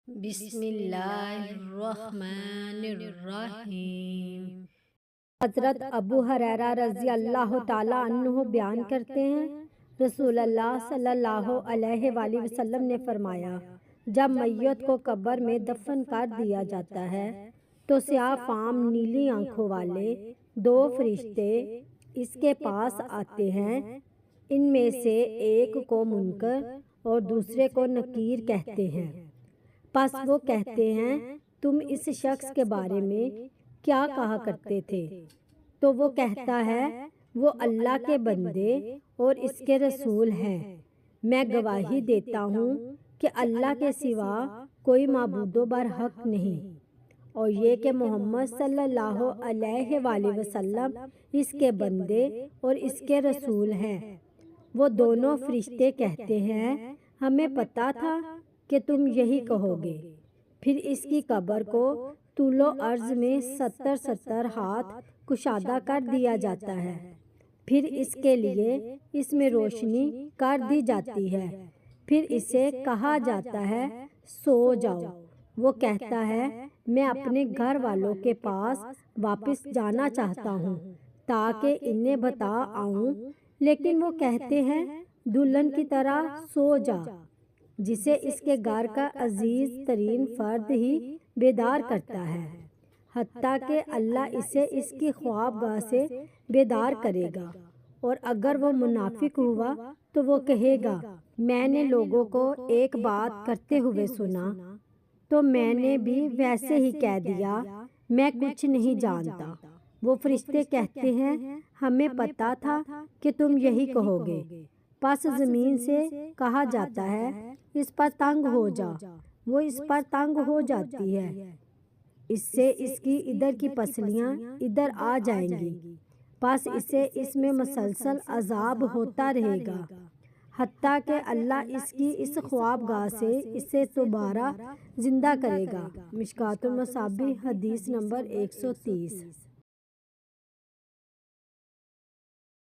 بسم اللہ الرحمن الرحیم۔ حضرت ابو ہریرہ رضی اللہ تعالیٰ عنہ بیان کرتے ہیں، رسول اللہ صلی اللہ علیہ وآلہ وسلم نے فرمایا، جب میت کو قبر میں دفن کر دیا جاتا ہے تو سیاہ فام نیلی آنکھوں والے دو فرشتے اس کے پاس آتے ہیں۔ ان میں سے ایک کو منکر اور دوسرے کو نکیر کہتے ہیں۔ پس وہ کہتے ہیں، تم اس شخص کے بارے میں کیا کہا کرتے تھے؟ تو وہ کہتا ہے، وہ اللہ کے بندے اور اس کے رسول ہیں۔ میں گواہی دیتا ہوں کہ اللہ کے سوا کوئی معبود برحق نہیں، اور یہ کہ محمد صلی اللہ علیہ وآلہ وسلم اس کے بندے اور اس کے رسول ہیں۔ وہ دونوں فرشتے کہتے ہیں، ہمیں پتہ تھا کہ تم یہی کہو گے۔ پھر اس کی قبر کو طول و عرض میں 70 ہاتھ کشادہ کر دیا جاتا ہے۔ پھر اس کے لیے اس میں روشنی کر دی جاتی ہے۔ پھر اسے کہا جاتا ہے، سو جاؤ۔ وہ کہتا ہے، میں اپنے گھر والوں کے پاس واپس جانا چاہتا ہوں تاکہ انہیں بتا آؤں، لیکن وہ کہتے ہیں، دلہن کی طرح سو جا، جسے اس کے گھر کا عزیز ترین فرد ہی بیدار کرتا ہے، حتیٰ کہ اللہ اسے اس کی خواب گاہ سے بیدار کرے گا۔ اور اگر وہ منافق ہوا تو وہ کہے گا، میں نے لوگوں کو ایک بات کرتے ہوئے سنا تو میں نے بھی ویسے ہی کہہ دیا، میں کچھ نہیں جانتا۔ وہ فرشتے کہتے ہیں، ہمیں پتہ تھا کہ تم یہی کہو گے۔ پس زمین سے کہا جاتا ہے، اس پر تنگ ہو جا۔ وہ اس پر تنگ ہو جاتی ہے، اس سے اس کی ادھر کی پسلیاں ادھر آ جائیں گی۔ پس اسے اس میں مسلسل عذاب ہوتا رہے گا، حتیٰ کہ اللہ اس کی اس خواب گاہ سے اسے دوبارہ زندہ کرے گا۔ مشکوٰۃ المصابیح حدیث نمبر 130۔